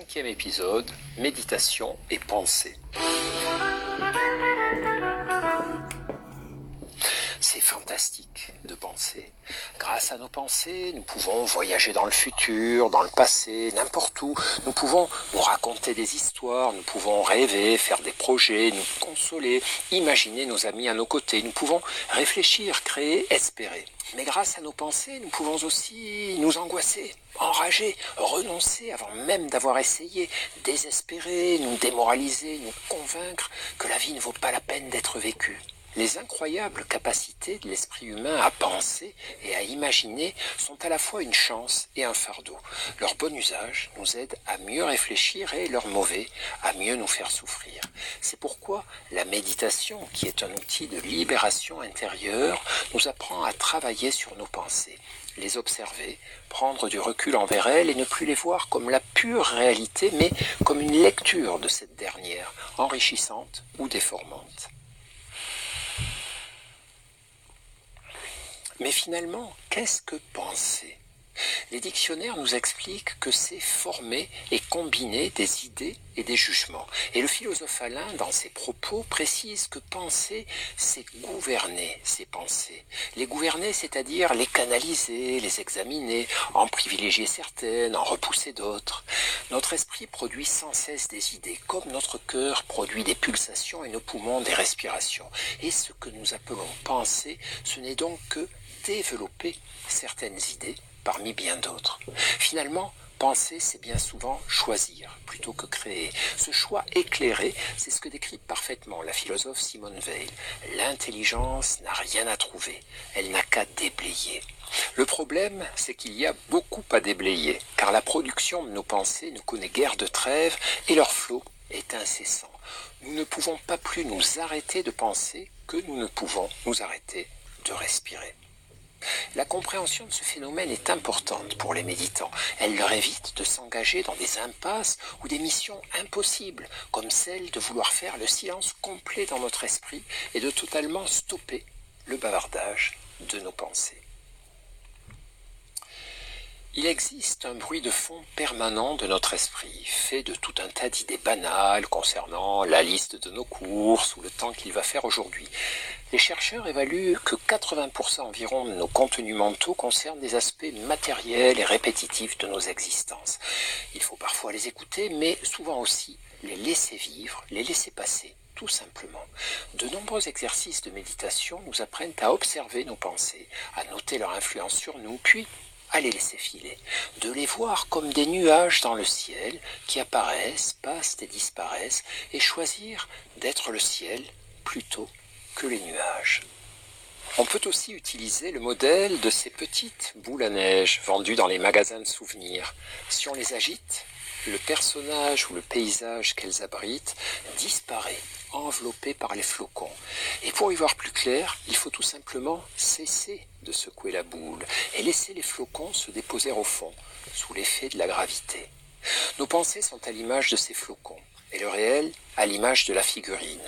5e épisode, méditation et pensée. C'est fantastique de penser. Grâce à nos pensées, nous pouvons voyager dans le futur, dans le passé, n'importe où. Nous pouvons nous raconter des histoires, nous pouvons rêver, faire des projets, nous consoler, imaginer nos amis à nos côtés. Nous pouvons réfléchir, créer, espérer. Mais grâce à nos pensées, nous pouvons aussi nous angoisser, enrager, renoncer avant même d'avoir essayé, désespérer, nous démoraliser, nous convaincre que la vie ne vaut pas la peine d'être vécue. Les incroyables capacités de l'esprit humain à penser et à imaginer sont à la fois une chance et un fardeau. Leur bon usage nous aide à mieux réfléchir et leur mauvais à mieux nous faire souffrir. C'est pourquoi la méditation, qui est un outil de libération intérieure, nous apprend à travailler sur nos pensées, les observer, prendre du recul envers elles et ne plus les voir comme la pure réalité, mais comme une lecture de cette dernière, enrichissante ou déformante. Mais finalement, qu'est-ce que penser ? Les dictionnaires nous expliquent que c'est former et combiner des idées et des jugements. Et le philosophe Alain, dans ses propos, précise que penser, c'est gouverner ses pensées. Les gouverner, c'est-à-dire les canaliser, les examiner, en privilégier certaines, en repousser d'autres. Notre esprit produit sans cesse des idées, comme notre cœur produit des pulsations et nos poumons des respirations. Et ce que nous appelons penser, ce n'est donc que développer certaines idées parmi bien d'autres. Finalement, penser, c'est bien souvent choisir plutôt que créer. Ce choix éclairé, c'est ce que décrit parfaitement la philosophe Simone Weil. L'intelligence n'a rien à trouver, elle n'a qu'à déblayer. Le problème, c'est qu'il y a beaucoup à déblayer, car la production de nos pensées ne connaît guère de trêve et leur flot est incessant. Nous ne pouvons pas plus nous arrêter de penser que nous ne pouvons nous arrêter de respirer. La compréhension de ce phénomène est importante pour les méditants. Elle leur évite de s'engager dans des impasses ou des missions impossibles, comme celle de vouloir faire le silence complet dans notre esprit et de totalement stopper le bavardage de nos pensées. Il existe un bruit de fond permanent de notre esprit, fait de tout un tas d'idées banales concernant la liste de nos courses ou le temps qu'il va faire aujourd'hui. Les chercheurs évaluent que 80% environ de nos contenus mentaux concernent des aspects matériels et répétitifs de nos existences. Il faut parfois les écouter, mais souvent aussi les laisser vivre, les laisser passer, tout simplement. De nombreux exercices de méditation nous apprennent à observer nos pensées, à noter leur influence sur nous, puis à les laisser filer, de les voir comme des nuages dans le ciel qui apparaissent, passent et disparaissent, et choisir d'être le ciel plutôt que les nuages. On peut aussi utiliser le modèle de ces petites boules à neige vendues dans les magasins de souvenirs. Si on les agite, le personnage ou le paysage qu'elles abritent disparaît, enveloppé par les flocons. Et pour y voir plus clair, il faut tout simplement cesser de secouer la boule et laisser les flocons se déposer au fond, sous l'effet de la gravité. Nos pensées sont à l'image de ces flocons, et le réel à l'image de la figurine.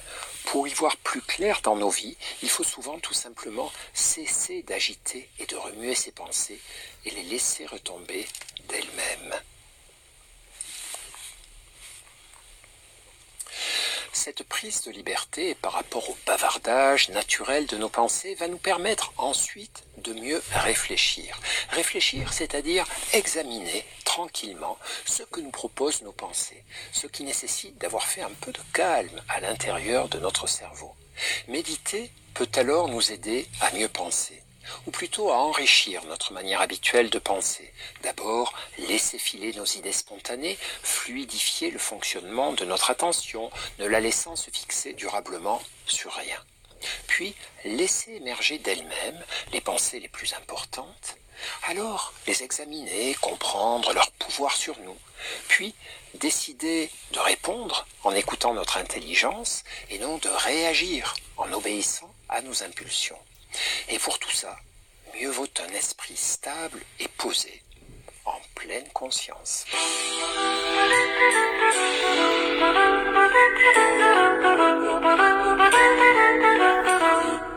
Pour y voir plus clair dans nos vies, il faut souvent tout simplement cesser d'agiter et de remuer ses pensées et les laisser retomber d'elles-mêmes. Cette prise de liberté par rapport au bavardage naturel de nos pensées va nous permettre ensuite de mieux réfléchir. Réfléchir, c'est-à-dire examiner tranquillement ce que nous proposent nos pensées, ce qui nécessite d'avoir fait un peu de calme à l'intérieur de notre cerveau. Méditer peut alors nous aider à mieux penser, ou plutôt à enrichir notre manière habituelle de penser. D'abord, laisser filer nos idées spontanées, fluidifier le fonctionnement de notre attention, ne la laissant se fixer durablement sur rien. Puis, laisser émerger d'elles-mêmes les pensées les plus importantes, alors les examiner, comprendre leur pouvoir sur nous, puis décider de répondre en écoutant notre intelligence et non de réagir en obéissant à nos impulsions. Et pour tout ça, mieux vaut un esprit stable et posé, en pleine conscience.